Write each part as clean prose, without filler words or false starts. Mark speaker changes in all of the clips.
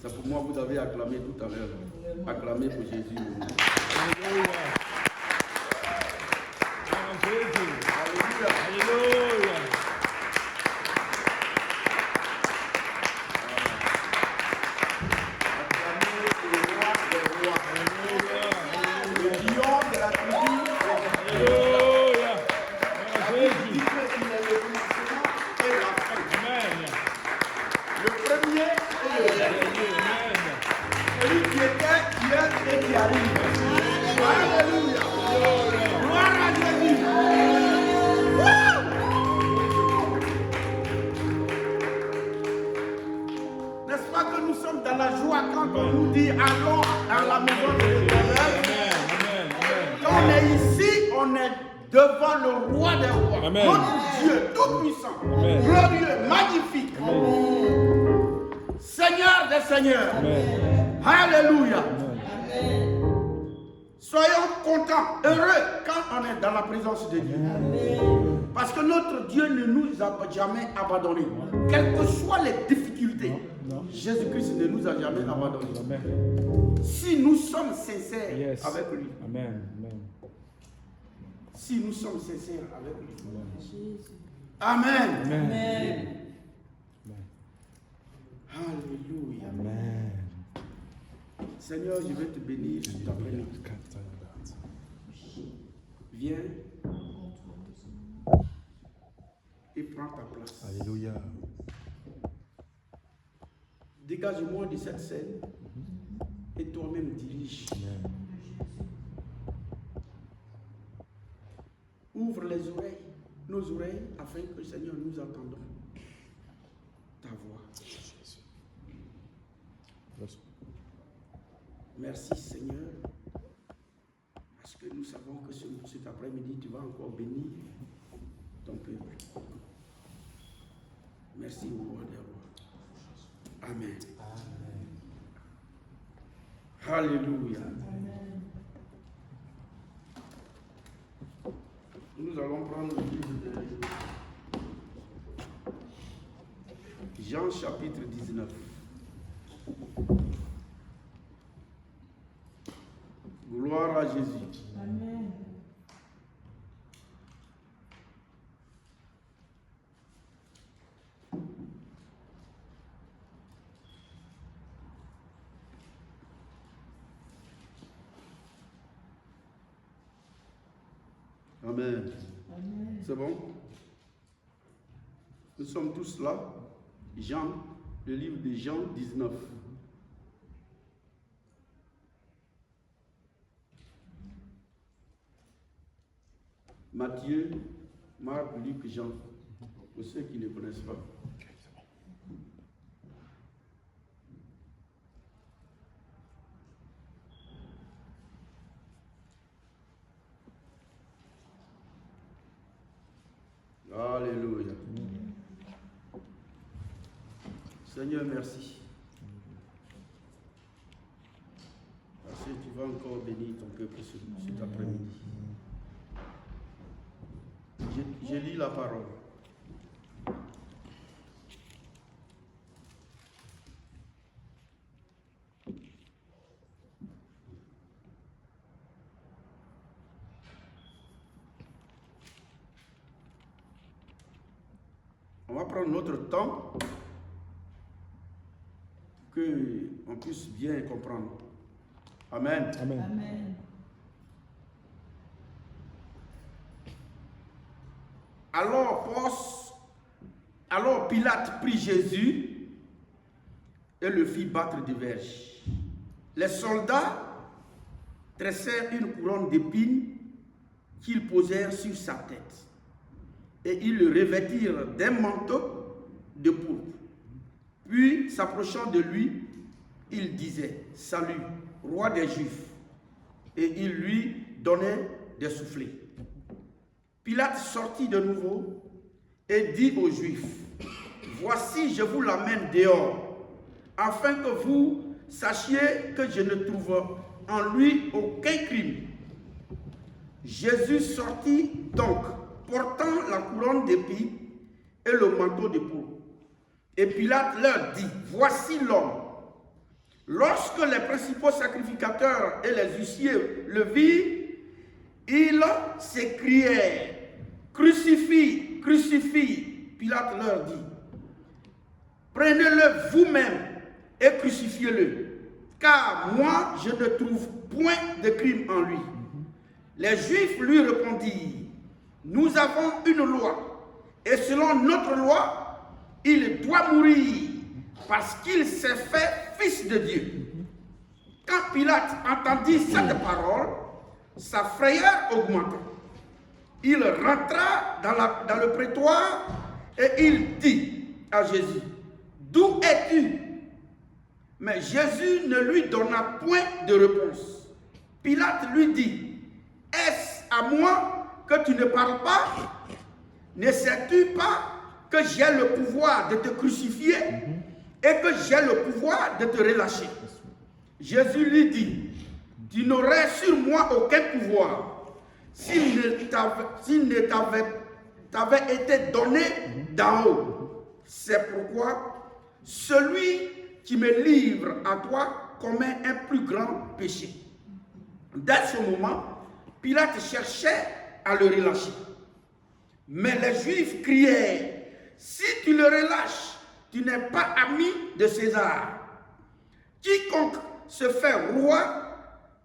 Speaker 1: C'est pour moi, vous avez acclamé tout à l'heure. Acclamé pour Jésus.
Speaker 2: Alléluia. Alléluia. Alléluia.
Speaker 1: Acclamé pour le roi des rois. Le lion de la tribu.
Speaker 2: Alléluia.
Speaker 1: Il dit qu'il est le commencement et la fin.
Speaker 2: Amen.
Speaker 1: Le premier et le dernier. Celui qui était, qui est et qui arrive. Alléluia. Gloire à Jésus. N'est-ce pas que nous sommes dans la joie quand on nous dit allons dans la maison de l'Éternel? Quand on est ici, on est devant le roi des rois.
Speaker 2: Amen.
Speaker 1: Notre Dieu tout-puissant,
Speaker 2: Amen.
Speaker 1: glorieux, magnifique. Seigneur des seigneurs.
Speaker 2: Amen.
Speaker 1: Alléluia.
Speaker 2: Amen.
Speaker 1: Soyons contents, heureux quand on est dans la présence de Dieu. Parce que notre Dieu ne nous a jamais abandonnés. Quelles que soient les difficultés, Jésus-Christ ne nous a jamais abandonnés.
Speaker 2: Amen.
Speaker 1: Si nous sommes sincères
Speaker 2: Yes.
Speaker 1: avec lui.
Speaker 2: Amen. Amen.
Speaker 1: Si nous sommes sincères avec lui.
Speaker 2: Amen.
Speaker 1: Amen.
Speaker 2: Amen.
Speaker 3: Amen.
Speaker 1: Alléluia.
Speaker 2: Amen.
Speaker 1: Seigneur, je vais te bénir cet après-midi. Viens et prends ta place.
Speaker 3: Alléluia.
Speaker 1: Dégage-moi de cette scène et toi-même dirige.
Speaker 3: Amen.
Speaker 1: Ouvre les oreilles, nos oreilles, afin que Seigneur nous entendons ta voix. Merci Seigneur, parce que nous savons que cet après-midi, tu vas encore bénir ton peuple. Merci au roi des rois. Amen. Alléluia. Nous allons prendre le livre de Jean chapitre 19. Gloire à Jésus.
Speaker 4: Amen.
Speaker 1: Amen.
Speaker 4: Amen.
Speaker 1: C'est bon? Nous sommes tous là. Jean, le livre de Jean 19. Matthieu, Marc, Luc, Jean. Pour ceux qui ne connaissent pas. Alléluia. Seigneur, merci. Parce que tu vas encore bénir ton peuple cet après-midi. Je lis la parole. On va prendre notre temps pour qu'on puisse bien comprendre. Amen.
Speaker 2: Amen.
Speaker 4: Amen.
Speaker 1: Alors Pilate prit Jésus et le fit battre de verges. Les soldats tressèrent une couronne d'épines qu'ils posèrent sur sa tête et ils le revêtirent d'un manteau de pourpre. Puis, s'approchant de lui, il disait: Salut, roi des Juifs. Et il lui donnait des soufflets. Pilate sortit de nouveau et dit aux Juifs: Voici, je vous l'amène dehors, afin que vous sachiez que je ne trouve en lui aucun crime. Jésus sortit donc, portant la couronne d'épines et le manteau de pourpre. Et Pilate leur dit: Voici l'homme. Lorsque les principaux sacrificateurs et les huissiers le virent, ils s'écrièrent, crucifie, crucifie. Pilate leur dit, prenez-le vous-même et crucifiez-le, car moi je ne trouve point de crime en lui. Les Juifs lui répondirent, nous avons une loi, et selon notre loi, il doit mourir, parce qu'il s'est fait fils de Dieu. Quand Pilate entendit cette parole, sa frayeur augmenta. Il rentra dans le prétoire et il dit à Jésus, d'où es-tu? Mais Jésus ne lui donna point de réponse. Pilate lui dit, est-ce à moi que tu ne parles pas? Ne sais-tu pas que j'ai le pouvoir de te crucifier et que j'ai le pouvoir de te relâcher? Jésus lui dit, tu n'aurais sur moi aucun pouvoir s'il ne t'avait été donné d'en haut. C'est pourquoi celui qui me livre à toi commet un plus grand péché. Dès ce moment, Pilate cherchait à le relâcher. Mais les Juifs crièrent, si tu le relâches, tu n'es pas ami de César. Quiconque se fait roi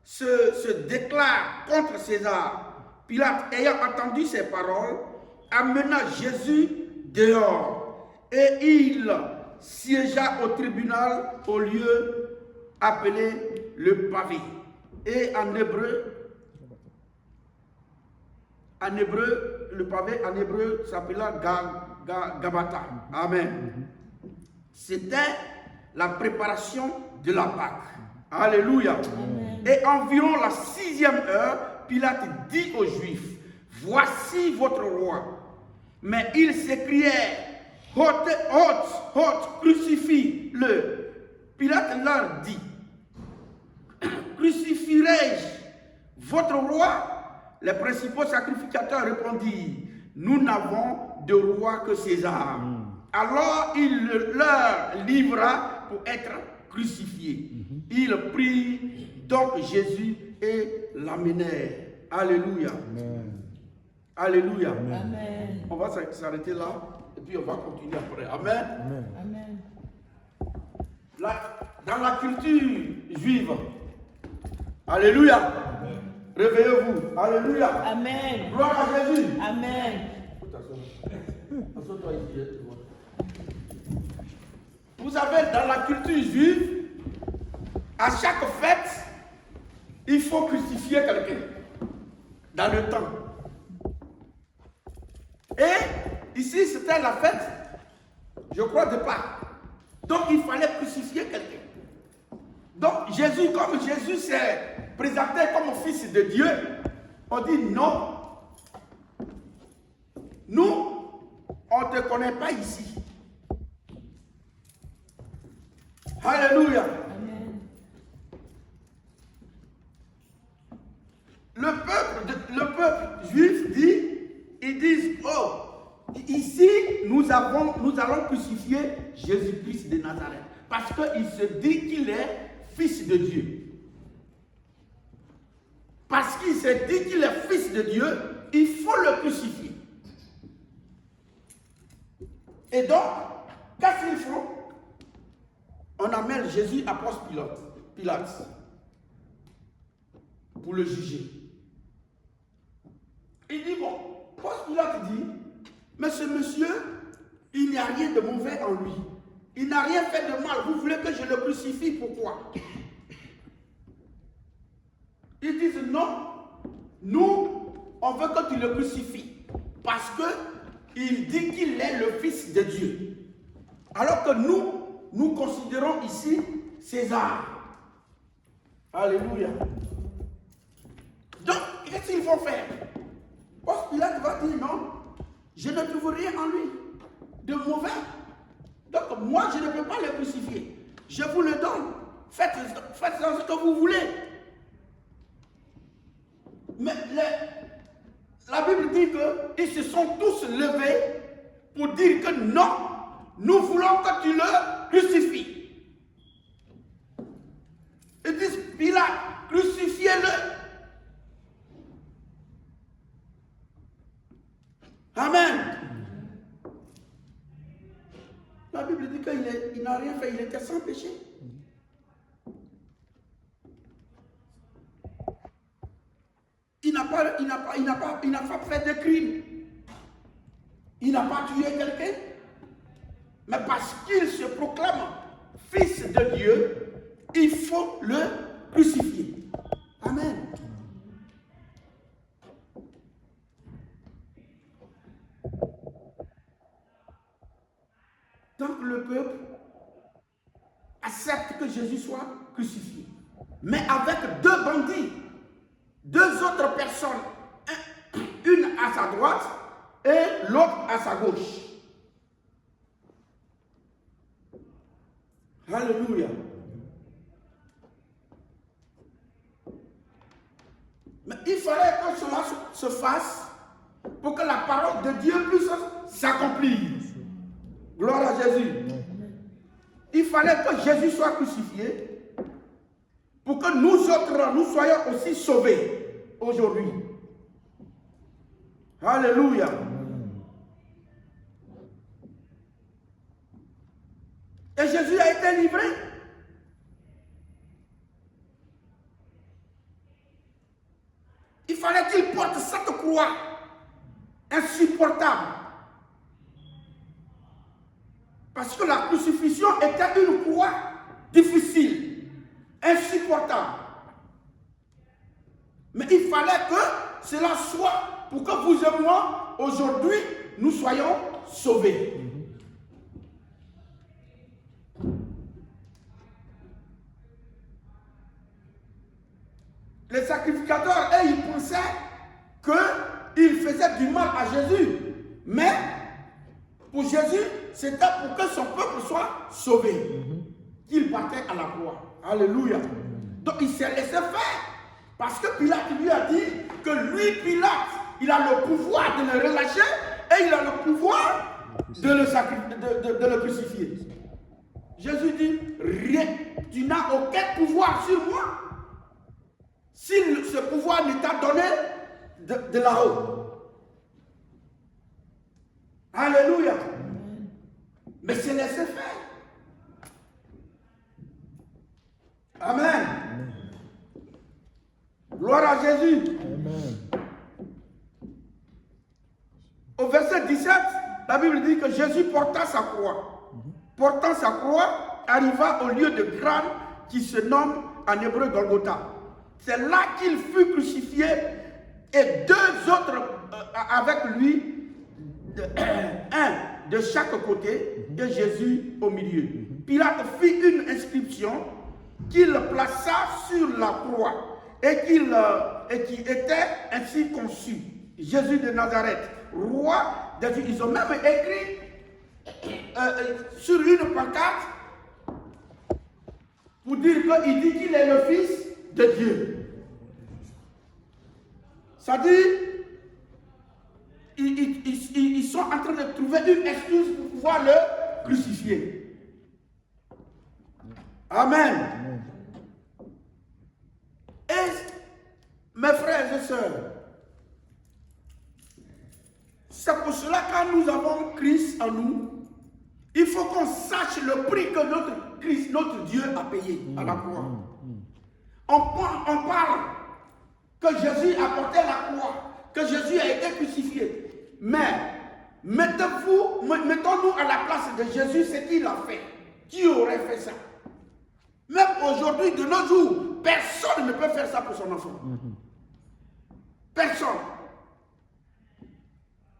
Speaker 1: se déclare contre César. Pilate, ayant entendu ces paroles, amena Jésus dehors et il siégea au tribunal au lieu appelé le pavé. Et en hébreu, le pavé en hébreu s'appela Gabata. Amen. C'était la préparation de la Pâque. Alléluia. Amen. Et environ la 6e heure, Pilate dit aux Juifs, voici votre roi. Mais ils s'écrièrent, ôte, crucifie-le. Pilate leur dit, crucifierai-je votre roi? Les principaux sacrificateurs répondirent, nous n'avons de roi que César. Alors il leur livra pour être crucifié. Il prit donc Jésus et l'amenèrent. Alléluia.
Speaker 2: Amen.
Speaker 1: Alléluia.
Speaker 2: Amen.
Speaker 1: On va s'arrêter là et puis on va continuer après. Amen.
Speaker 2: Amen. Amen.
Speaker 1: Dans la culture juive, alléluia. Réveillez-vous. Alléluia.
Speaker 2: Amen.
Speaker 1: Gloire à Jésus.
Speaker 2: Amen.
Speaker 1: Assois-toi ici. Vous savez, dans la culture juive, à chaque fête, il faut crucifier quelqu'un. Dans le temps. Et ici, c'était la fête, je crois, de Pâques. Donc, il fallait crucifier quelqu'un. Donc, Jésus, comme Jésus s'est présenté comme fils de Dieu, on dit non. Nous, on ne te connaît pas ici. Alléluia.
Speaker 2: Amen.
Speaker 1: Le peuple juif dit, ils disent, oh, ici, nous allons crucifier Jésus-Christ de Nazareth. Parce qu'il se dit qu'il est fils de Dieu. Parce qu'il se dit qu'il est fils de Dieu, il faut le crucifier. Et donc, qu'est-ce qu'ils font? On amène Jésus à Ponce Pilate pour le juger. Il dit, bon, Ponce Pilate dit, mais ce monsieur, il n'y a rien de mauvais en lui. Il n'a rien fait de mal. Vous voulez que je le crucifie, pourquoi? Ils disent, non, nous, on veut que tu le crucifies. Parce qu'il dit qu'il est le fils de Dieu. Alors que nous considérons ici César. Alléluia. Donc, qu'est-ce qu'ils vont faire? Parce que Pilate va dire non, je ne trouve rien en lui de mauvais. Donc, moi, je ne peux pas le crucifier. Je vous le donne. Faites ce que vous voulez. Mais la Bible dit qu'ils se sont tous levés pour dire que non, nous voulons que tu le crucifies. n'a rien fait, il était sans péché. Il n'a pas fait de crime. Il n'a pas tué quelqu'un. Mais parce qu'il se proclame fils de Dieu, il faut le crucifier. Amen. Tant que le peuple accepte que Jésus soit crucifié, mais avec deux bandits, deux autres personnes, une à sa droite et l'autre à sa gauche. Alléluia. Mais il fallait que cela se fasse pour que la parole de Dieu puisse s'accomplir. Gloire à Jésus. Il fallait que Jésus soit crucifié pour que nous autres, nous soyons aussi sauvés aujourd'hui. Alléluia. Et Jésus a été livré. Il fallait qu'il porte cette croix insupportable. Parce que la crucifixion était une croix difficile, insupportable. Mais il fallait que cela soit pour que vous et moi, aujourd'hui, nous soyons sauvés. Les sacrificateurs, eux, ils pensaient qu'ils faisaient du mal à Jésus. Mais pour Jésus, c'était pour que son peuple soit sauvé. Qu'il partait à la croix. Alléluia. Donc il s'est laissé faire. Parce que Pilate lui a dit que lui, Pilate, il a le pouvoir de le relâcher et il a le pouvoir de le crucifier. Jésus dit, rien, tu n'as aucun pouvoir sur moi. Si ce pouvoir ne t'a donné de là-haut. Alléluia. Mais c'est laissé faire. Amen. Gloire à Jésus.
Speaker 3: Amen.
Speaker 1: Au verset 17, la Bible dit que Jésus porta sa croix. Portant sa croix, arriva au lieu de crâne qui se nomme en hébreu Golgotha. C'est là qu'il fut crucifié et deux autres avec lui, un de chaque côté et Jésus au milieu. Pilate fit une inscription qu'il plaça sur la croix et qui était ainsi conçu. Jésus de Nazareth, roi des Juifs. Ils ont même écrit sur une pancarte pour dire qu'il dit qu'il est le fils de Dieu. Ça dit, ils sont en train de trouver une excuse pour pouvoir le crucifier. Amen. Et mes frères et sœurs, c'est pour cela que quand nous avons Christ en nous, il faut qu'on sache le prix que notre Christ, notre Dieu a payé à la croix. On parle que Jésus a porté la croix, que Jésus a été crucifié. Mais mettons-nous à la place de Jésus, ce qu'il a fait. Qui aurait fait ça? Même aujourd'hui, de nos jours, personne ne peut faire ça pour son enfant. Personne.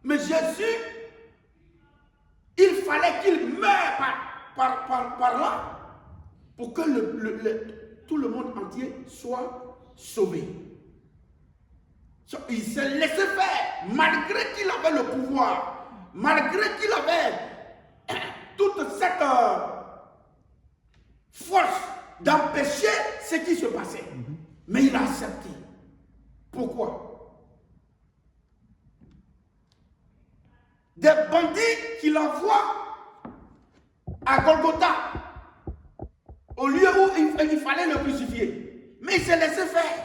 Speaker 1: Mais Jésus, il fallait qu'il meure par là pour que tout le monde entier soit sauvé. Il s'est laissé faire, malgré qu'il avait le pouvoir, malgré qu'il avait toute cette force d'empêcher ce qui se passait. Mais il a accepté. Pourquoi? Des bandits qu'il envoie à Golgotha, au lieu où il fallait le crucifier. Mais il s'est laissé faire.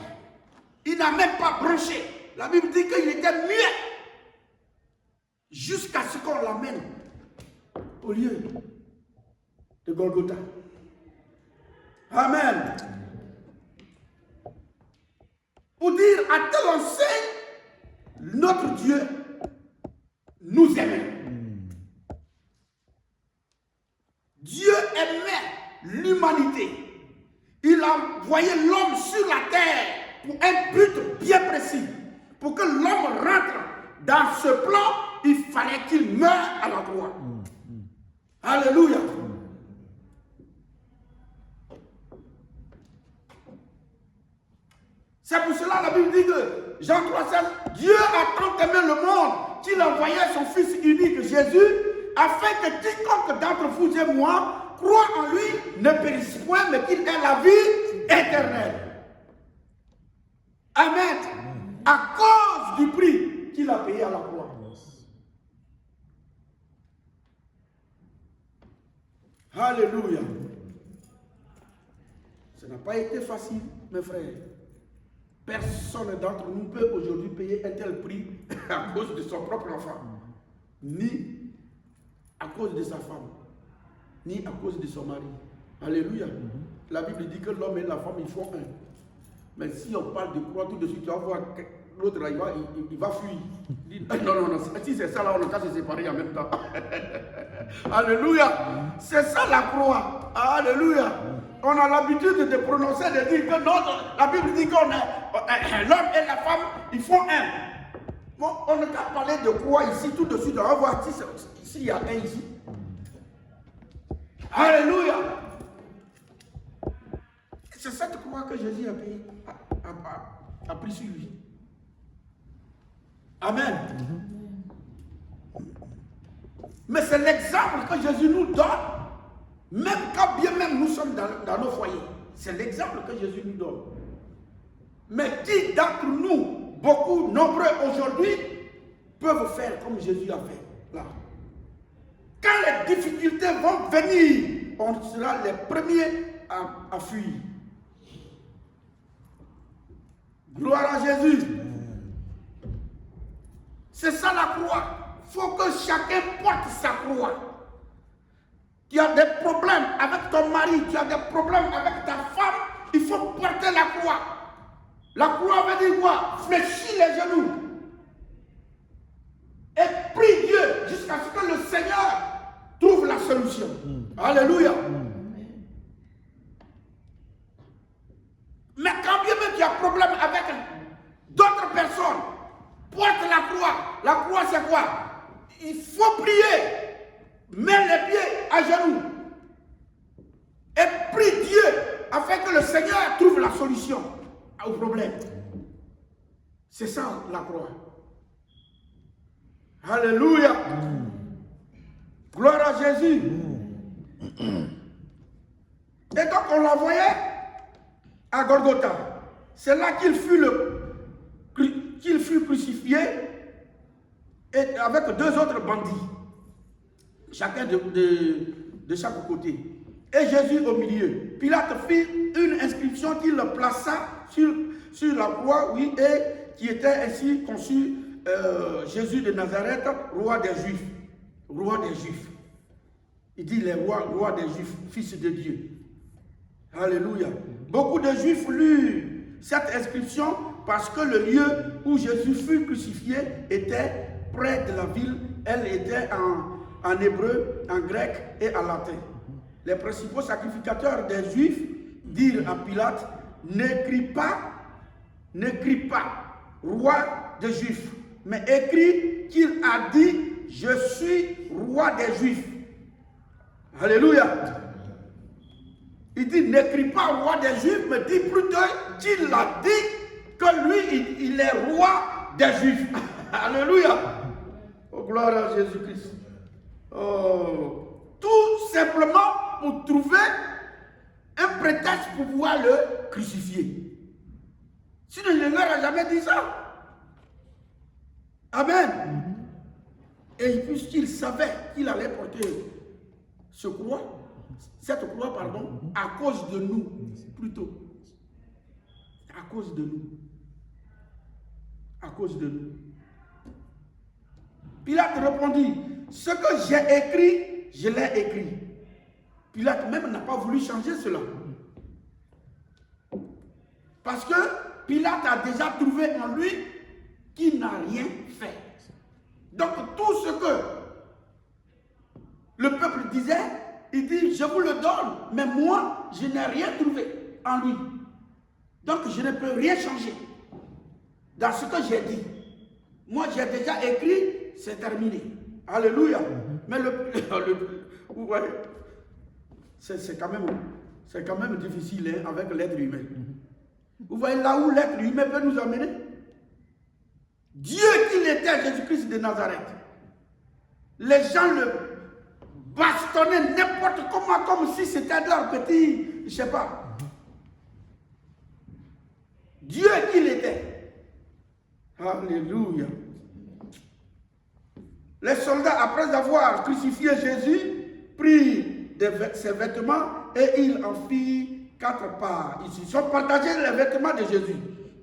Speaker 1: Il n'a même pas branché. La Bible dit qu'il était muet jusqu'à ce qu'on l'amène au lieu de Golgotha. Amen. Pour dire à tel enseigne, notre Dieu nous aimait. Dieu aimait l'humanité. Il a envoyé l'homme sur la terre pour un but bien précis. Pour que l'homme rentre dans ce plan, il fallait qu'il meure à la croix. Alléluia. C'est pour cela la Bible dit que Jean 3,16, Dieu a tant aimé le monde qu'il a envoyé son Fils unique Jésus, afin que quiconque d'entre vous et moi croit en lui ne périsse point, mais qu'il ait la vie éternelle. Amen. À cause du prix qu'il a payé à la croix. Alléluia. Ça n'a pas été facile, mes frères. Personne d'entre nous peut aujourd'hui payer un tel prix à cause de son propre enfant, ni à cause de sa femme, ni à cause de son mari. Alléluia. La Bible dit que l'homme et la femme, ils font un. Mais si on parle de croix, tout de suite, tu vas voir l'autre, il va fuir. Il dit, non, si c'est ça, là, on a qu'à se séparer en même temps. Alléluia. C'est ça la croix. Alléluia. On a l'habitude de prononcer, de dire que non, la Bible dit qu'on est l'homme et la femme, ils font un. Bon, on n'a qu'à parler de croix ici, tout de suite, on va voir s'il y a un ici. Alléluia. C'est cette croix que Jésus a payé, a pris sur lui. Amen. Mais c'est l'exemple que Jésus nous donne, même quand bien même nous sommes dans nos foyers. C'est l'exemple que Jésus nous donne. Mais qui d'entre nous, beaucoup, nombreux aujourd'hui, peuvent faire comme Jésus a fait là? Quand les difficultés vont venir, on sera les premiers à fuir. Gloire à Jésus. C'est ça la croix. Il faut que chacun porte sa croix. Tu as des problèmes avec ton mari, tu as des problèmes avec ta femme, il faut porter la croix. La croix veut dire quoi? Fléchis les genoux. Et prie Dieu jusqu'à ce que le Seigneur trouve la solution. Alléluia. Mais quand bien même tu as problème avec d'autres personnes, porte la croix. La croix c'est quoi? Il faut prier. Mets les pieds à genoux. Et prie Dieu afin que le Seigneur trouve la solution au problème. C'est ça la croix. Alléluia. Gloire à Jésus. Et donc on l'envoyait à Golgotha. C'est là qu'il fut crucifié et avec deux autres bandits. Chacun de chaque côté. Et Jésus au milieu. Pilate fit une inscription qu'il plaça sur la croix, oui, et qui était ainsi conçu Jésus de Nazareth, roi des Juifs. Roi des Juifs. Il dit les rois des Juifs, fils de Dieu. Alléluia. Beaucoup de Juifs lurent cette inscription parce que le lieu où Jésus fut crucifié était près de la ville. Elle était en hébreu, en grec et en latin. Les principaux sacrificateurs des Juifs dirent à Pilate, n'écris pas, roi des Juifs, mais écris qu'il a dit, je suis roi des Juifs. Alléluia. Il dit, n'écris pas roi des Juifs, mais dis plutôt qu'il a dit que lui, il est roi des Juifs. Alléluia. Oh, gloire à Jésus-Christ. Oh, tout simplement pour trouver un prétexte pour pouvoir le crucifier. Sinon, il ne leur a jamais dit ça. Amen. Et puisqu'il savait qu'il allait porter cette croix, à cause de nous, plutôt. À cause de nous. À cause de nous. Pilate répondit, ce que j'ai écrit, je l'ai écrit. Pilate même n'a pas voulu changer cela. Parce que Pilate a déjà trouvé en lui qu'il n'a rien fait. Donc tout ce que le peuple disait, il dit, je vous le donne, mais moi, je n'ai rien trouvé en lui. Donc je ne peux rien changer dans ce que j'ai dit. Moi, j'ai déjà écrit, c'est terminé. Alléluia. Mais vous voyez, c'est quand même difficile hein, avec l'être humain. Vous voyez là où l'être humain peut nous amener? Dieu qu'il était, Jésus-Christ de Nazareth. Les gens le bastonnaient n'importe comment, comme si c'était leur petit, je ne sais pas. Dieu qu'il était. Alléluia. Les soldats, après avoir crucifié Jésus, prirent ses vêtements et ils en firent 4 parts. Ils sont partagés les vêtements de Jésus.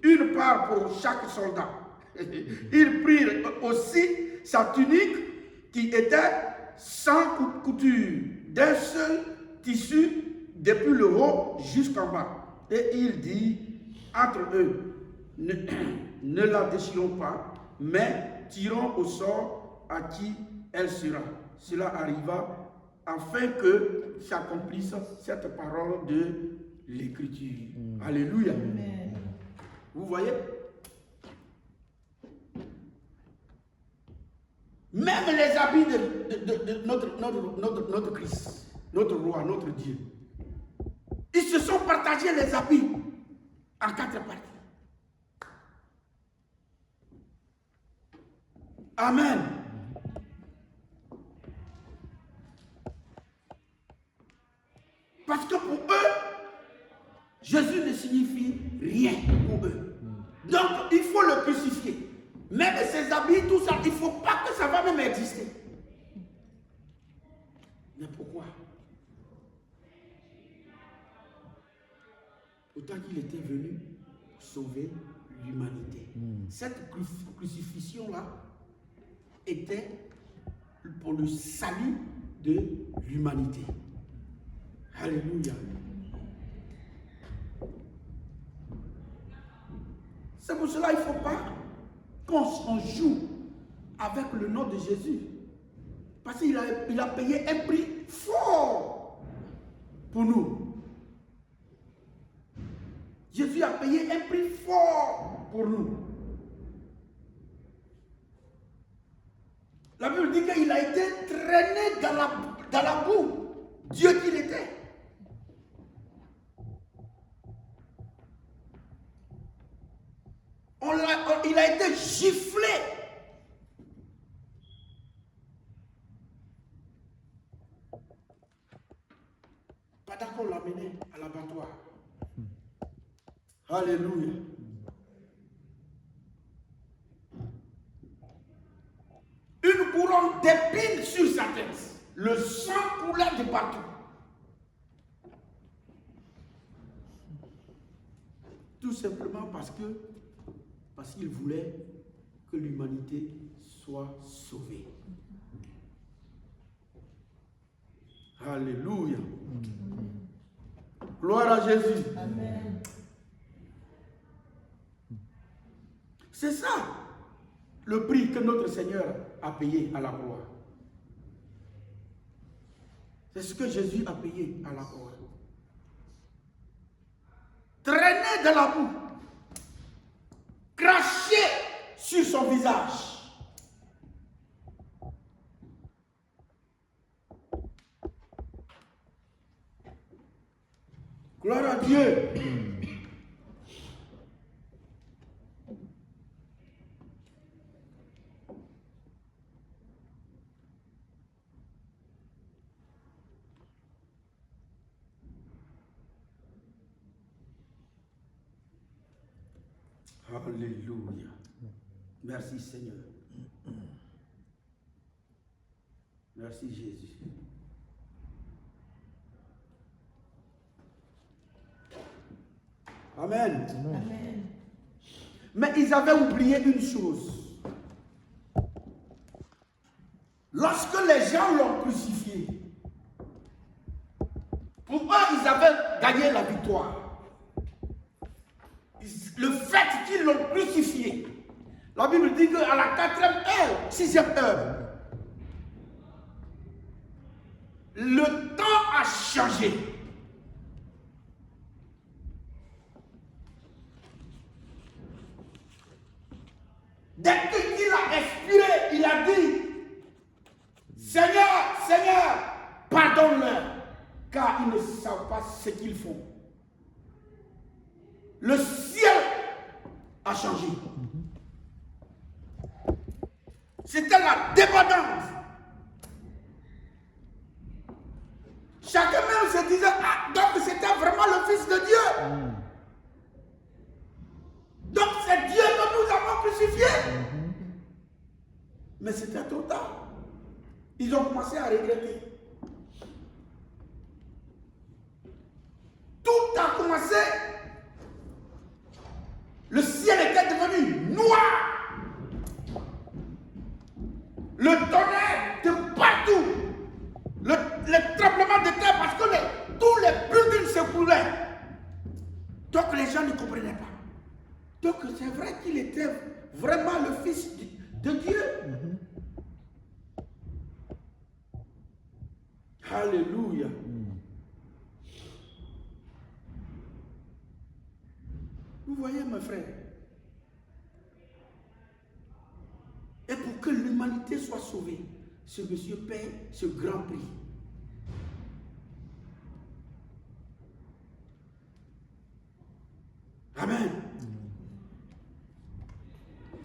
Speaker 1: Une part pour chaque soldat. Ils prirent aussi sa tunique qui était sans couture, d'un seul tissu depuis le haut jusqu'en bas. Et il dit entre eux, ne la déchirons pas, mais tirons au sort à qui elle sera. Cela arriva afin que s'accomplisse cette parole de l'Écriture. Alléluia.
Speaker 2: Amen.
Speaker 1: Vous voyez? Même les habits de notre Christ, notre roi, notre Dieu, ils se sont partagés les habits en 4 parties. Amen. Parce que pour eux, Jésus ne signifie rien pour eux. Donc, il faut le crucifier. Même ses habits, tout ça, il ne faut pas que ça va même exister. Mais pourquoi? Autant qu'il était venu pour sauver l'humanité. Cette crucifixion-là était pour le salut de l'humanité. Alléluia. C'est pour cela qu'il ne faut pas qu'on joue avec le nom de Jésus. Parce qu'il a payé un prix fort pour nous. Jésus a payé un prix fort pour nous. La Bible dit qu'il a été traîné dans la boue. Dieu qu'il était. Il a été giflé. Pendant qu'on l'amenait à l'abattoir. Alléluia. Une couronne d'épines sur sa tête. Le sang coulait de partout. Tout simplement parce qu'il voulait que l'humanité soit sauvée. Alléluia. Gloire à Jésus.
Speaker 2: Amen.
Speaker 1: C'est ça le prix que notre Seigneur a payé à la croix. C'est ce que Jésus a payé à la croix. Traîné dans la boue, craché sur son visage. Gloire à Dieu. Alléluia. Merci Seigneur. Merci Jésus. Amen.
Speaker 2: Amen.
Speaker 1: Mais ils avaient oublié une chose. Lorsque les gens l'ont crucifié, avaient gagné la victoire. Le fait qu'ils l'ont crucifié, la Bible dit qu'à la 4e heure, 6e heure, le temps a changé. Dès qu'il a expiré, il a dit, Seigneur, Seigneur, pardonne-leur, car ils ne savent pas ce qu'ils font. Le ciel a changé. C'était la débandance. Chacun même se disait, ah, donc c'était vraiment le Fils de Dieu. Donc c'est Dieu que nous avons crucifié. Mais c'était trop tard. Ils ont commencé à regretter. Tout a commencé. Le ciel était devenu noir. Le tonnerre de partout. Le tremblement de terre parce que tous les buildings s'écroulaient. Donc les gens ne comprenaient pas. Donc c'est vrai qu'il était vraiment le Fils de Dieu. Alléluia. Vous voyez mes frères. Et pour que l'humanité soit sauvée, ce monsieur paie ce grand prix. Amen.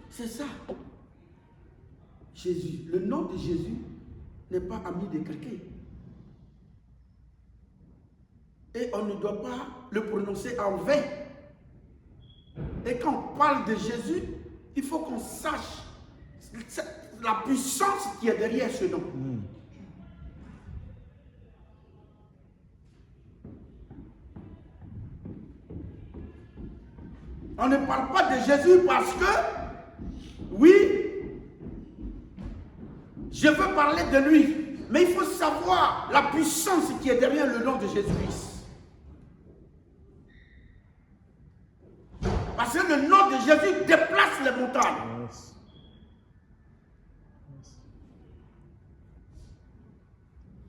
Speaker 1: C'est ça. Jésus. Le nom de Jésus n'est pas ami de quelqu'un. Et on ne doit pas le prononcer en vain. Et quand on parle de Jésus, il faut qu'on sache la puissance qui est derrière ce nom. On ne parle pas de Jésus parce que, oui, je veux parler de lui, mais il faut savoir la puissance qui est derrière le nom de Jésus-Christ. Parce que le nom de Jésus déplace les montagnes.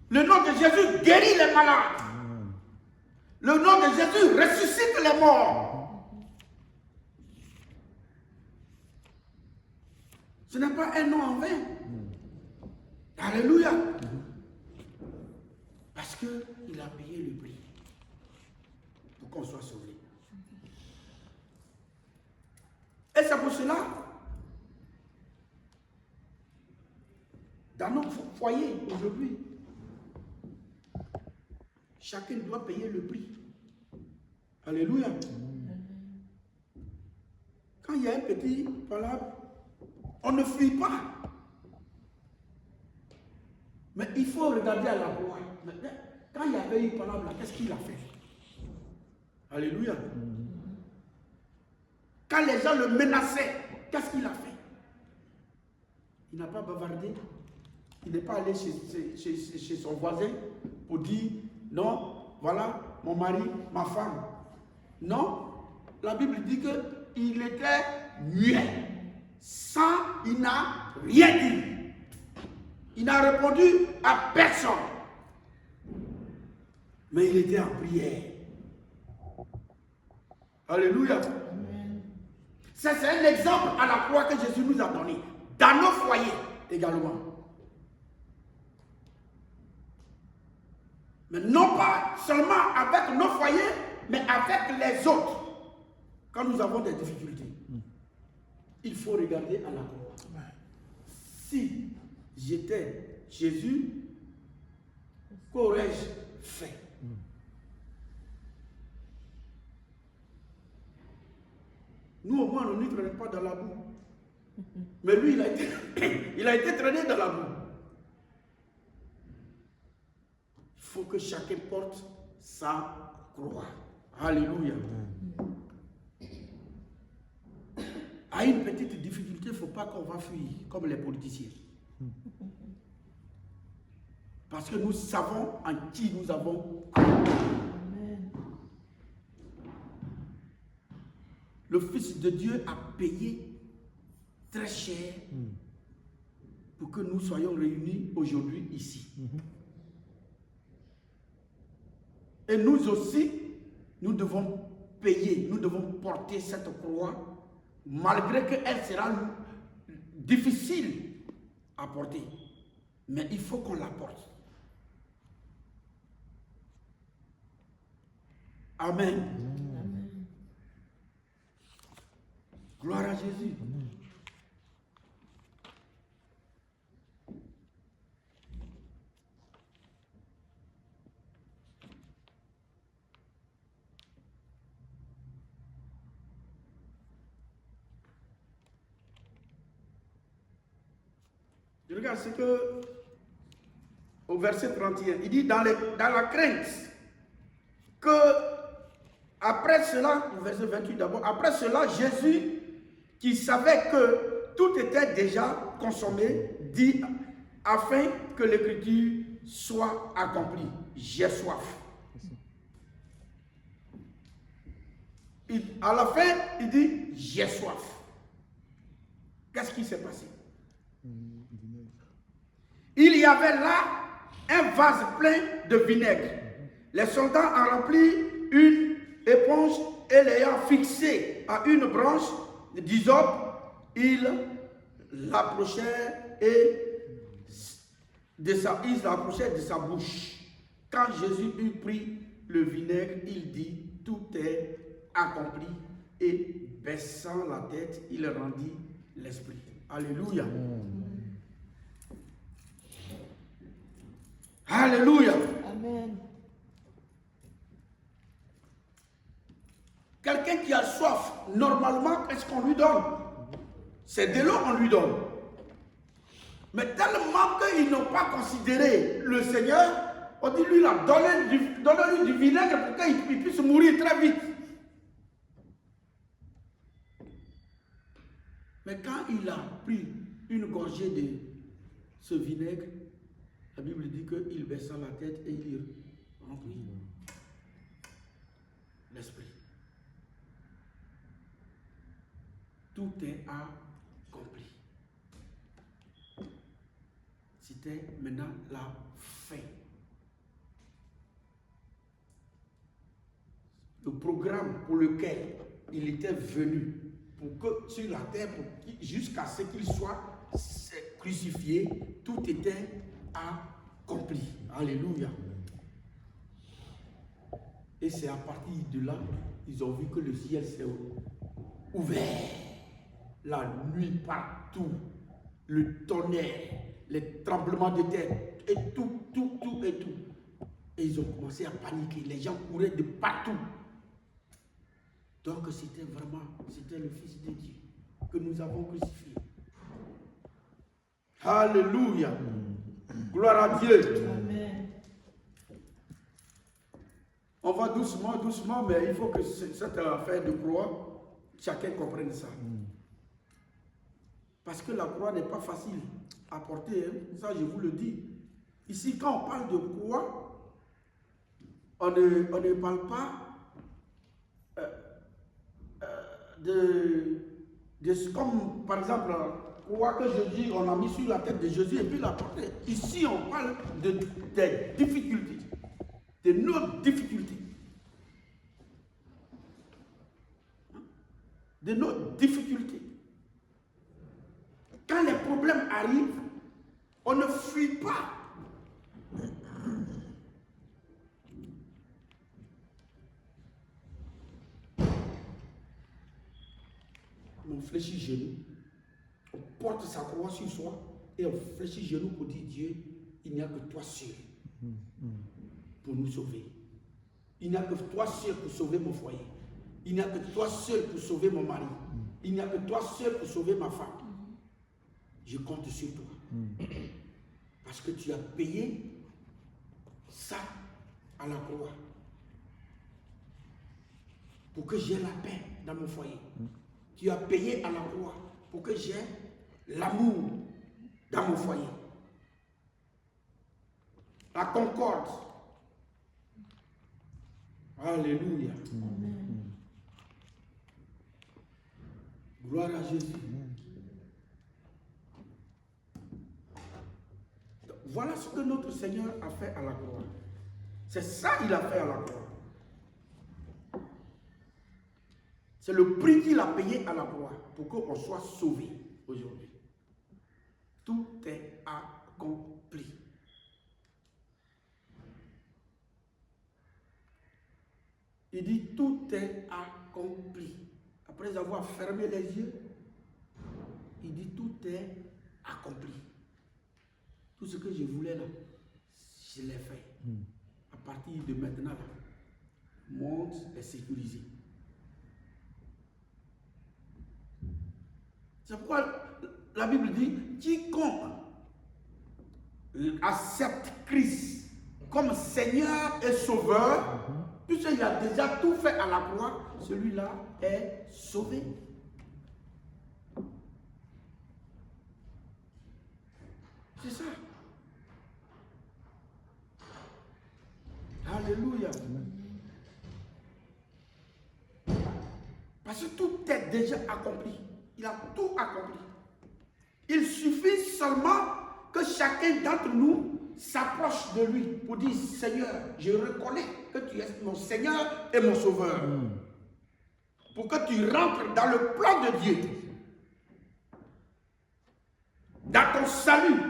Speaker 1: Le nom de Jésus guérit les malades. Le nom de Jésus ressuscite les morts. Ce n'est pas un nom en vain. Alléluia. Parce qu'il a payé le prix pour qu'on soit sauvé. Et c'est pour cela, dans notre foyer aujourd'hui, chacun doit payer le prix. Alléluia. Quand il y a un petit palabre, on ne fuit pas. Mais il faut regarder à la voie. Quand il y avait eu palabre, qu'est-ce qu'il a fait? Alléluia. Quand les gens le menaçaient, qu'est-ce qu'il a fait? Il n'a pas bavardé. Il n'est pas allé chez son voisin pour dire, non, voilà, mon mari, ma femme. Non, la Bible dit qu'il était muet. Il n'a rien dit. Il n'a répondu à personne. Mais il était en prière. Alléluia. Ça, c'est un exemple à la croix que Jésus nous a donné. Dans nos foyers également. Mais non pas seulement avec nos foyers, mais avec les autres. Quand nous avons des difficultés, il faut regarder à la croix. Si j'étais Jésus, qu'aurais-je fait? Nous, au moins, on ne nous traîne pas dans la boue. Mais lui, il a été traîné dans la boue. Il faut que chacun porte sa croix. Alléluia. À une petite difficulté, il ne faut pas qu'on va fuir comme les politiciens. Parce que nous savons en qui nous avons. le Fils de Dieu a payé très cher pour que nous soyons réunis aujourd'hui ici. Et nous aussi, nous devons payer, nous devons porter cette croix, malgré qu'elle sera difficile à porter. Mais il faut qu'on la porte. Amen.
Speaker 2: Amen.
Speaker 1: Gloire à Jésus. Je regarde ce que, au verset 31, il dit dans la crainte que, après cela, au verset 28 d'abord, après cela, Jésus, qui savait que tout était déjà consommé, dit, afin que l'écriture soit accomplie, j'ai soif. À la fin, il dit, j'ai soif. Qu'est-ce qui s'est passé? Il y avait là un vase plein de vinaigre. Les soldats en remplirent une éponge et l'ayant fixée à une branche d'hysope, ils l'approchèrent de sa bouche. Quand Jésus eut pris le vinaigre, il dit, tout est accompli, et baissant la tête, il rendit l'esprit. Alléluia. Alléluia.
Speaker 2: Amen.
Speaker 1: Quelqu'un qui a soif, normalement, qu'est-ce qu'on lui donne? C'est de l'eau qu'on lui donne. Mais tellement qu'ils n'ont pas considéré le Seigneur, on dit lui, donnez-lui du vinaigre pour qu'il puisse mourir très vite. Mais quand il a pris une gorgée de ce vinaigre, la Bible dit qu'il baissa la tête et il remplit l'esprit. Tout est accompli. C'était maintenant la fin. Le programme pour lequel il était venu, pour que sur la terre, jusqu'à ce qu'il soit crucifié, tout était accompli. Alléluia. Et c'est à partir de là, ils ont vu que le ciel s'est ouvert. La nuit partout, le tonnerre, les tremblements de terre, et tout. Et ils ont commencé à paniquer. Les gens couraient de partout. Donc c'était le Fils de Dieu que nous avons crucifié. Alléluia. Gloire à Dieu.
Speaker 2: Amen.
Speaker 1: On va doucement, mais il faut que cette affaire de croix, chacun comprenne ça. Parce que la croix n'est pas facile à porter, hein. Ça je vous le dis. Ici, quand on parle de croix, on ne parle pas comme par exemple, croix que Jésus, on a mis sur la tête de Jésus et puis l'a porté. Ici, on parle des difficultés, de nos difficultés. De nos difficultés. Quand les problèmes arrivent, on ne fuit pas. On fléchit genou, on porte sa croix sur soi et on fléchit genou pour dire Dieu, il n'y a que toi seul pour nous sauver. Il n'y a que toi seul pour sauver mon foyer. Il n'y a que toi seul pour sauver mon mari. Il n'y a que toi seul pour sauver ma femme. Je compte sur toi. Parce que tu as payé ça à la croix. Pour que j'aie la paix dans mon foyer. Tu as payé à la croix pour que j'aie l'amour dans mon foyer. La concorde. Alléluia.
Speaker 2: Amen.
Speaker 1: Gloire à Jésus. Voilà ce que notre Seigneur a fait à la croix. C'est ça qu'il a fait à la croix. C'est le prix qu'il a payé à la croix pour qu'on soit sauvé aujourd'hui. Tout est accompli. Il dit tout est accompli. Après avoir fermé les yeux, il dit tout est accompli. Tout ce que je voulais là, je l'ai fait. À partir de maintenant, là, le monde est sécurisé. C'est pourquoi la Bible dit, quiconque accepte Christ comme Seigneur et Sauveur, puisqu'il a déjà tout fait à la croix, celui-là est sauvé. C'est ça. Alléluia. Parce que tout est déjà accompli. Il a tout accompli. Il suffit seulement que chacun d'entre nous s'approche de lui pour dire, Seigneur, je reconnais que tu es mon Seigneur et mon Sauveur. Pour que tu rentres dans le plan de Dieu. Dans ton salut.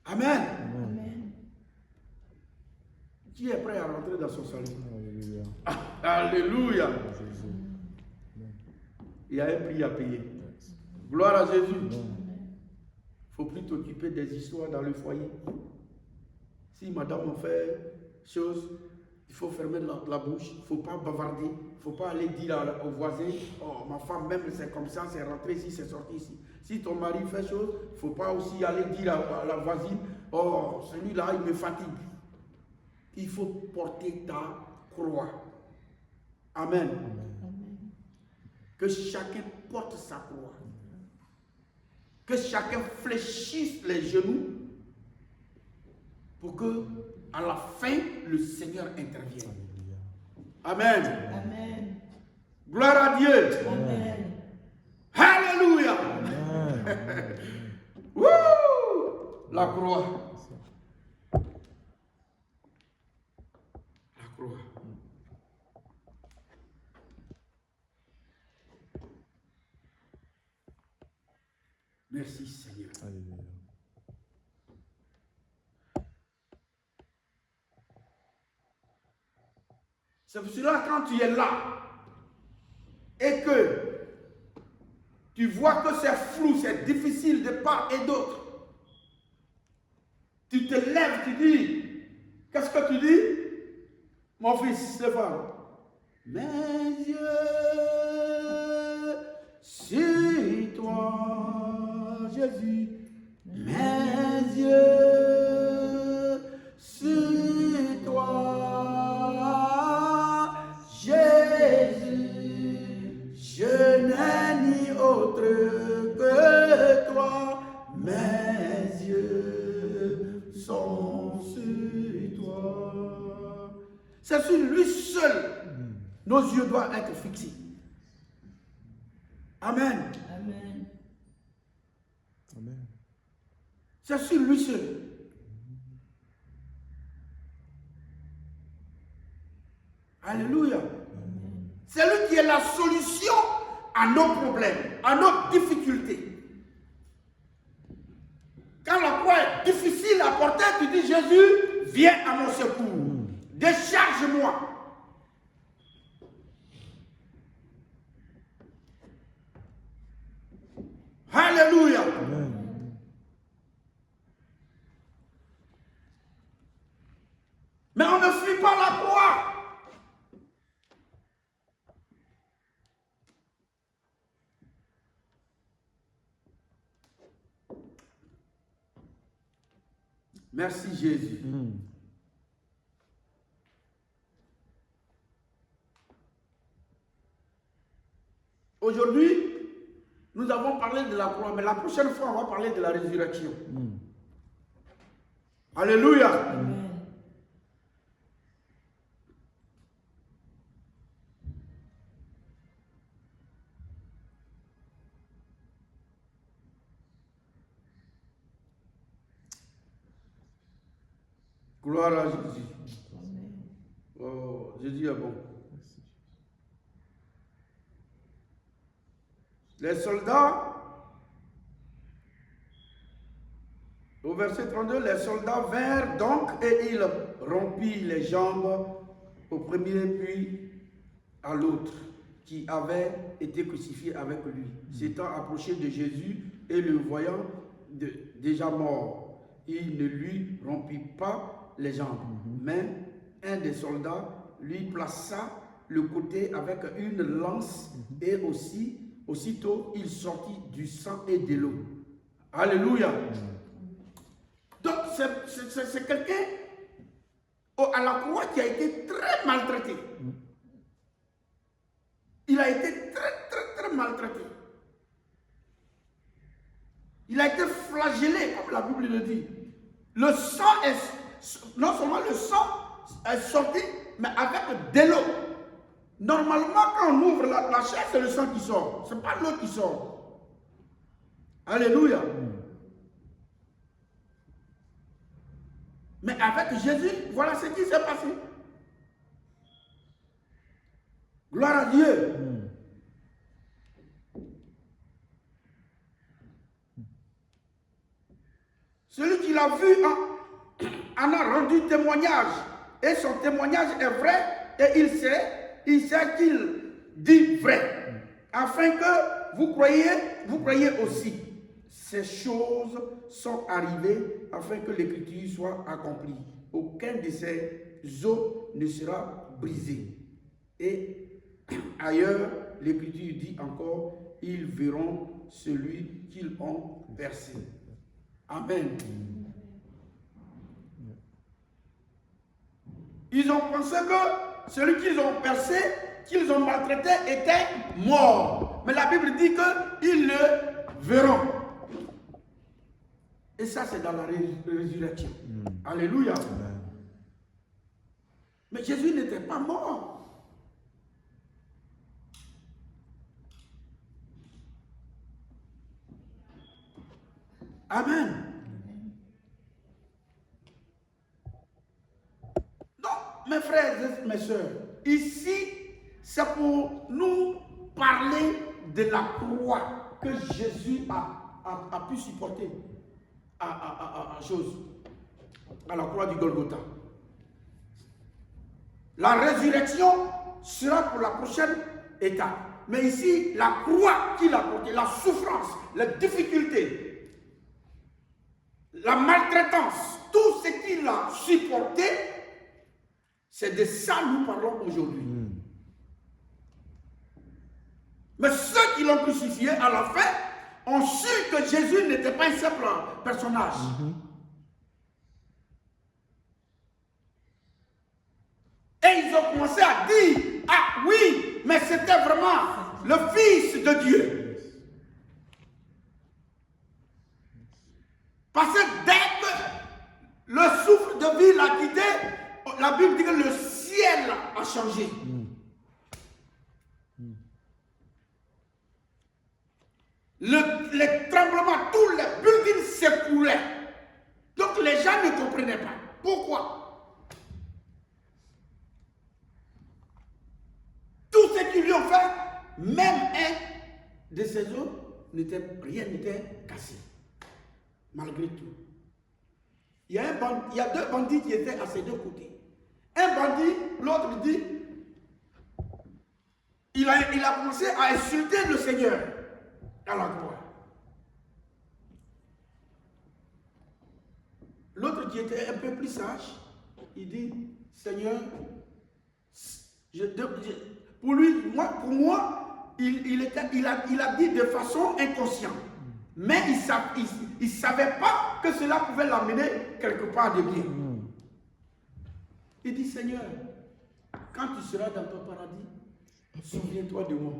Speaker 1: Amen.
Speaker 2: Amen.
Speaker 1: Qui est prêt à rentrer dans son salut?
Speaker 3: Alléluia.
Speaker 1: Alléluia. Il y a un prix à payer. Gloire à Jésus. Il ne faut plus t'occuper des histoires dans le foyer. Si madame fait chose, il faut fermer la bouche. Il ne faut pas bavarder. Il ne faut pas aller dire au voisin, oh, ma femme même c'est comme ça, c'est rentré ici, c'est sorti ici. Si ton mari fait chose, il ne faut pas aussi aller dire à la voisine, oh, celui-là, il me fatigue. Il faut porter ta croix. Amen. Que chacun porte sa croix. Que chacun fléchisse les genoux pour que, à la fin, le Seigneur intervienne. Amen.
Speaker 2: Amen.
Speaker 1: Gloire à Dieu.
Speaker 2: Amen.
Speaker 1: Alléluia. Wouh! La croix. La croix. Merci Seigneur.
Speaker 3: Alléluia.
Speaker 1: C'est pour cela quand tu es là et que tu vois que c'est flou, c'est difficile de part et d'autre, tu te lèves, tu dis, qu'est-ce que tu dis? Mon fils Stéphane, mes yeux sur toi, Jésus, mes yeux sur toi, Jésus, je n'ai ni autre que toi, mes yeux sont sur toi. C'est sur lui seul, nos yeux doivent être fixés. Amen.
Speaker 2: Amen.
Speaker 3: Amen.
Speaker 1: C'est sur lui seul. Alléluia. C'est lui qui est la solution à nos problèmes, à nos difficultés. Quand la croix est difficile à porter, tu dis Jésus, viens à mon secours. Décharge-moi. Alléluia.
Speaker 3: Amen.
Speaker 1: Mais on ne fuit pas la croix. Merci Jésus. Aujourd'hui, nous avons parlé de la croix, mais la prochaine fois, on va parler de la résurrection. Alléluia.
Speaker 2: Amen.
Speaker 1: Gloire à Jésus.
Speaker 2: Amen.
Speaker 1: Oh, Jésus est bon.
Speaker 3: Merci.
Speaker 1: Les soldats, au verset 32, les soldats vinrent donc et il rompit les jambes au premier puis à l'autre qui avait été crucifié avec lui. S'étant approché de Jésus et le voyant déjà mort, il ne lui rompit pas les jambes, mais un des soldats lui plaça le côté avec une lance et aussitôt il sortit du sang et de l'eau. Alléluia. Donc c'est quelqu'un à la croix qui a été très maltraité. Il a été très maltraité. Il a été flagellé, comme la Bible le dit. Le sang est, non seulement le sang est sorti, mais avec de l'eau. Normalement, quand on ouvre la chair, c'est le sang qui sort. Ce n'est pas l'eau qui sort. Alléluia. Mais avec Jésus, voilà ce qui s'est passé. Gloire à Dieu. Celui qui l'a vu en a rendu témoignage. Et son témoignage est vrai. Et il sait qu'il dit vrai. Afin que vous croyiez aussi. Ces choses sont arrivées afin que l'écriture soit accomplie. Aucun de ces os ne sera brisé. Et ailleurs, l'écriture dit encore, ils verront celui qu'ils ont percé. Amen. Ils ont pensé que celui qu'ils ont percé, qu'ils ont maltraité, était mort. Mais la Bible dit qu'ils le verront. Et ça, c'est dans la résurrection. Alléluia.
Speaker 3: Amen.
Speaker 1: Mais Jésus n'était pas mort. Amen. Donc, mes frères et mes sœurs, ici, c'est pour nous parler de la croix que Jésus a pu supporter à la croix du Golgotha. La résurrection sera pour la prochaine étape. Mais ici, la croix qu'il a portée, la souffrance, les difficultés, la maltraitance, tout ce qu'il a supporté, c'est de ça que nous parlons aujourd'hui. Mais ceux qui l'ont crucifié à la fin ont su que Jésus n'était pas un simple personnage. Et ils ont commencé à dire, ah oui, mais c'était vraiment le Fils de Dieu. Parce que dès que le souffle de vie l'a quitté, la Bible dit que le ciel a changé. Les tremblements, tous les buildings s'écroulaient. Donc les gens ne comprenaient pas. Pourquoi? Tout ce qu'ils lui ont fait, même un de ses os, rien n'était cassé. Malgré tout. Il y a deux bandits qui étaient à ses deux côtés. Un bandit, l'autre dit, il a commencé à insulter le Seigneur à la croix. L'autre qui était un peu plus sage, il dit, Seigneur, pour moi, il a dit de façon inconsciente. Mais il ne savait pas que cela pouvait l'amener quelque part de bien. Il dit, Seigneur, quand tu seras dans ton paradis, souviens-toi de moi.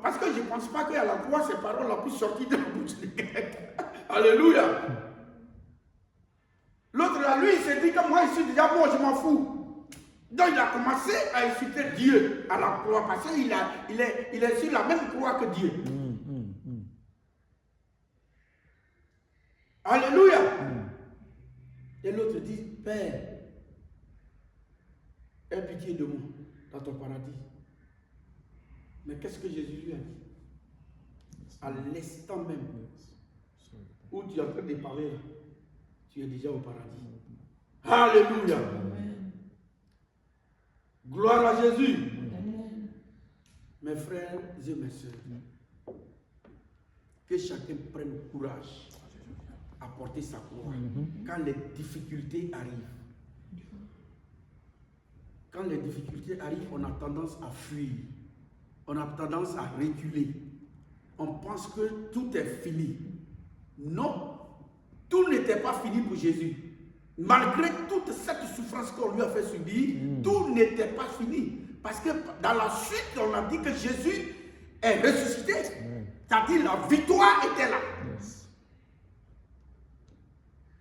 Speaker 1: Parce que je ne pense pas qu'à la croix, ces paroles ont pu sortir de la bouche de quelqu'un. Alléluia. L'autre, là, lui, il s'est dit que moi, je suis déjà mort, je m'en fous. Donc, il a commencé à insulter Dieu à la croix, parce qu'il est sur la même croix que Dieu. Alléluia. Et l'autre dit, Père, aie pitié de moi dans ton paradis. Mais qu'est-ce que Jésus lui a dit? À l'instant même où tu es en train de parler, là, tu es déjà au paradis. Alléluia.
Speaker 2: Amen.
Speaker 1: Gloire à Jésus.
Speaker 2: Amen.
Speaker 1: Mes frères et mes sœurs, que chacun prenne courage à porter sa croix quand les difficultés arrivent. Quand les difficultés arrivent, on a tendance à fuir. On a tendance à reculer. On pense que tout est fini. Non, tout n'était pas fini pour Jésus. Malgré toute cette souffrance qu'on lui a fait subir, tout n'était pas fini. Parce que dans la suite, on a dit que Jésus est ressuscité. C'est-à-dire la victoire était là.
Speaker 3: Yes.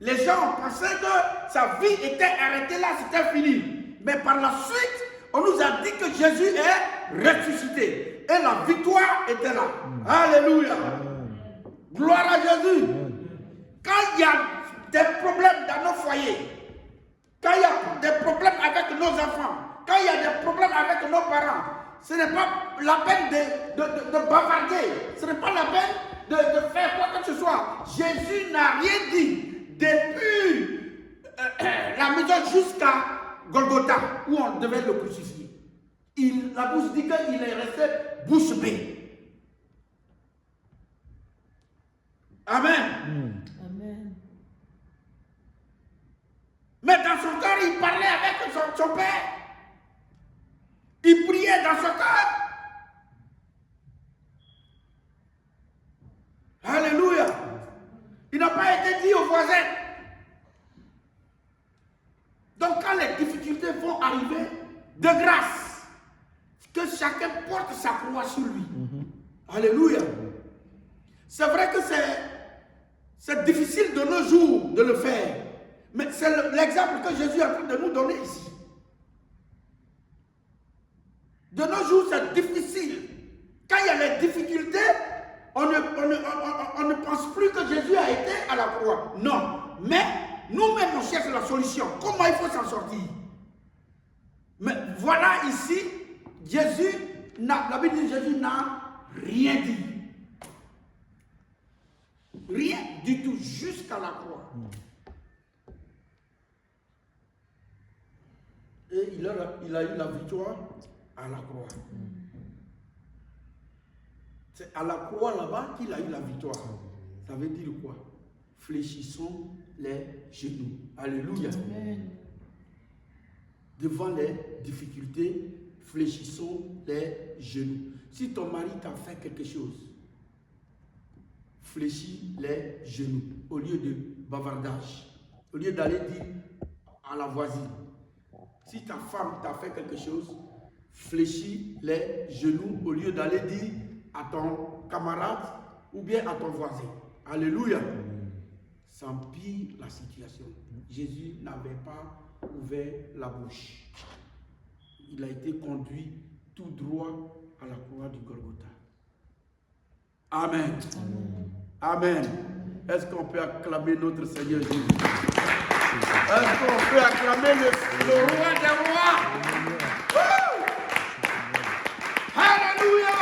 Speaker 1: Les gens pensaient que sa vie était arrêtée là, c'était fini. Mais par la suite, on nous a dit que Jésus est ressuscité. Et la victoire était là. Alléluia. Gloire à Jésus. Quand il y a des problèmes dans nos foyers, quand il y a des problèmes avec nos enfants, quand il y a des problèmes avec nos parents, ce n'est pas la peine de bavarder. Ce n'est pas la peine de faire quoi que ce soit. Jésus n'a rien dit depuis la maison jusqu'à Golgotha, où on devait le crucifier. La bouche dit qu'il est resté bouche bée. Amen.
Speaker 2: Amen.
Speaker 1: Mais dans son cœur, il parlait avec son père. Il priait dans son cœur. Alléluia. Il n'a pas été dit aux voisins. Donc quand les difficultés vont arriver, de grâce, que chacun porte sa croix sur lui. Alléluia. C'est vrai que c'est difficile de nos jours de le faire. Mais c'est l'exemple que Jésus est en train de nous donner ici. De nos jours, c'est difficile. Quand il y a les difficultés, on ne pense plus que Jésus a été à la croix. Non. Mais nous-mêmes, on cherche la solution. Comment il faut s'en sortir? Mais voilà ici, la Bible dit que Jésus n'a rien dit. Rien du tout, jusqu'à la croix. Et il a eu la victoire à la croix. C'est à la croix là-bas qu'il a eu la victoire. Ça veut dire quoi? Fléchissons les genoux. Alléluia.
Speaker 2: Amen.
Speaker 1: Devant les difficultés, fléchissons les genoux. Si ton mari t'a fait quelque chose, fléchis les genoux au lieu de bavardage, au lieu d'aller dire à la voisine. Si ta femme t'a fait quelque chose, fléchis les genoux au lieu d'aller dire à ton camarade ou bien à ton voisin. Alléluia. Ça empire la situation. Jésus n'avait pas ouvert la bouche. Il a été conduit tout droit à la croix du Golgotha. Amen. Amen. Est-ce qu'on peut acclamer notre Seigneur Jésus? Est-ce qu'on peut acclamer le roi des rois? Oh! Alléluia!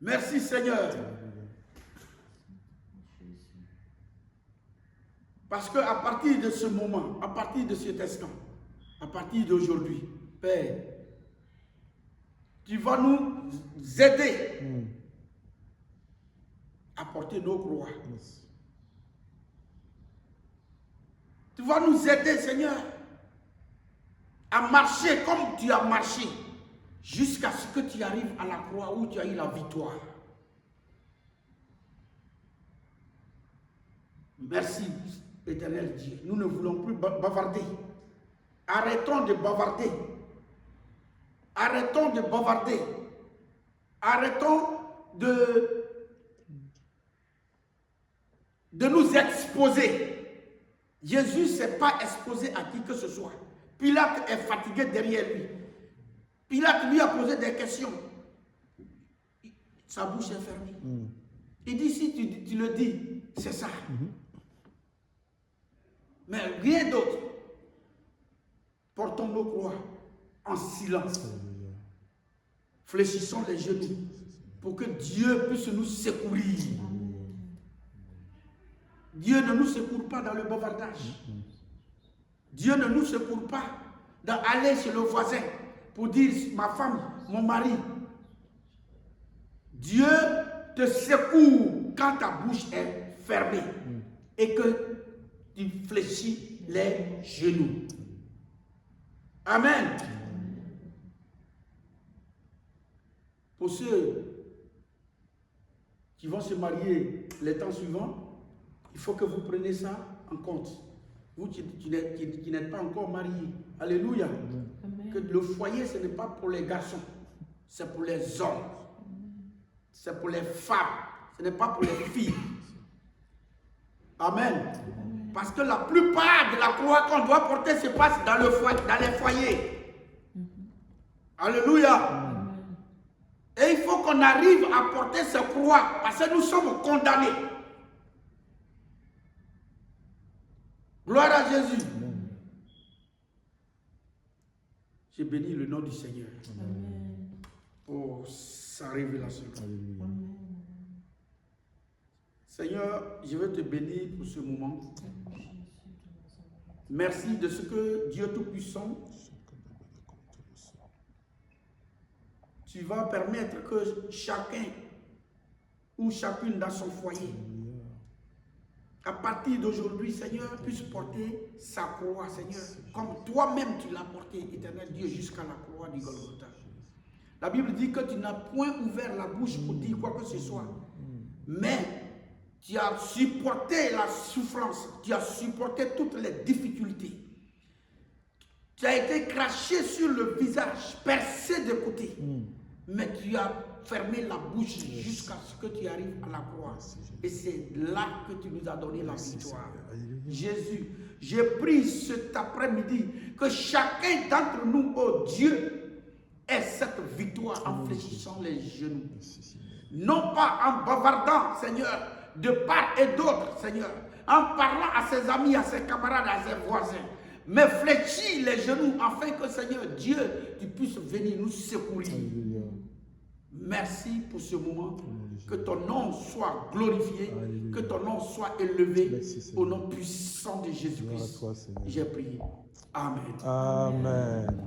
Speaker 1: Merci Seigneur. Parce qu'à partir de ce moment, à partir de cet instant, à partir d'aujourd'hui, Père, tu vas nous aider à porter nos croix. Tu vas nous aider, Seigneur, à marcher comme tu as marché, jusqu'à ce que tu arrives à la croix où tu as eu la victoire. Merci, éternel Dieu. Nous ne voulons plus bavarder. Arrêtons de bavarder. Arrêtons de bavarder. Arrêtons de nous exposer. Jésus ne s'est pas exposé à qui que ce soit. Pilate est fatigué derrière lui. Pilate lui a posé des questions. Sa bouche est fermée. Il dit, si tu le dis, c'est ça. Mais rien d'autre. Portons nos croix en silence.
Speaker 3: Alléluia.
Speaker 1: Fléchissons les genoux pour que Dieu puisse nous secourir. Dieu ne nous secourt pas dans le bavardage. Dieu ne nous secourt pas d'aller chez le voisin pour dire ma femme, mon mari. Dieu te secourt quand ta bouche est fermée et que tu fléchis les genoux. Amen. Pour ceux qui vont se marier les temps suivants, il faut que vous preniez ça en compte. Vous qui n'êtes pas encore mariés. Alléluia.
Speaker 2: Amen.
Speaker 1: Que le foyer, ce n'est pas pour les garçons, c'est pour les hommes. C'est pour les femmes, ce n'est pas pour les filles. Amen. Parce que la plupart de la croix qu'on doit porter se passe dans les foyers. Alléluia. Et il faut qu'on arrive à porter cette croix parce que nous sommes condamnés. Gloire à Jésus. J'ai béni le nom du Seigneur pour sa révélation.
Speaker 3: Alléluia.
Speaker 1: Seigneur, je veux te bénir pour ce moment. Merci de ce que Dieu Tout-Puissant, tu vas permettre que chacun ou chacune dans son foyer, à partir d'aujourd'hui, Seigneur, puisse porter sa croix, Seigneur, comme toi-même tu l'as porté, éternel Dieu, jusqu'à la croix du Golgotha. La Bible dit que tu n'as point ouvert la bouche pour dire quoi que ce soit, mais tu as supporté la souffrance, tu as supporté toutes les difficultés. Tu as été craché sur le visage, percé de côté, mais tu as fermé la bouche jusqu'à ce que tu arrives à la croix. Et c'est là que tu nous as donné la victoire. Jésus, j'ai pris cet après-midi que chacun d'entre nous, oh Dieu, ait cette victoire en fléchissant les genoux. Non pas en bavardant, Seigneur, de part et d'autre, Seigneur, en parlant à ses amis, à ses camarades, à ses voisins, mais fléchis les genoux afin que, Seigneur Dieu, tu puisses venir nous secourir.
Speaker 3: Alléluia.
Speaker 1: Merci pour ce moment. Que ton nom soit glorifié,
Speaker 3: Alléluia.
Speaker 1: que ton nom soit élevé
Speaker 3: Merci, Seigneur.
Speaker 1: au nom puissant de
Speaker 3: Gloire à
Speaker 1: Jésus-Christ.
Speaker 3: toi, Seigneur.
Speaker 1: J'ai prié. Amen.
Speaker 3: Amen.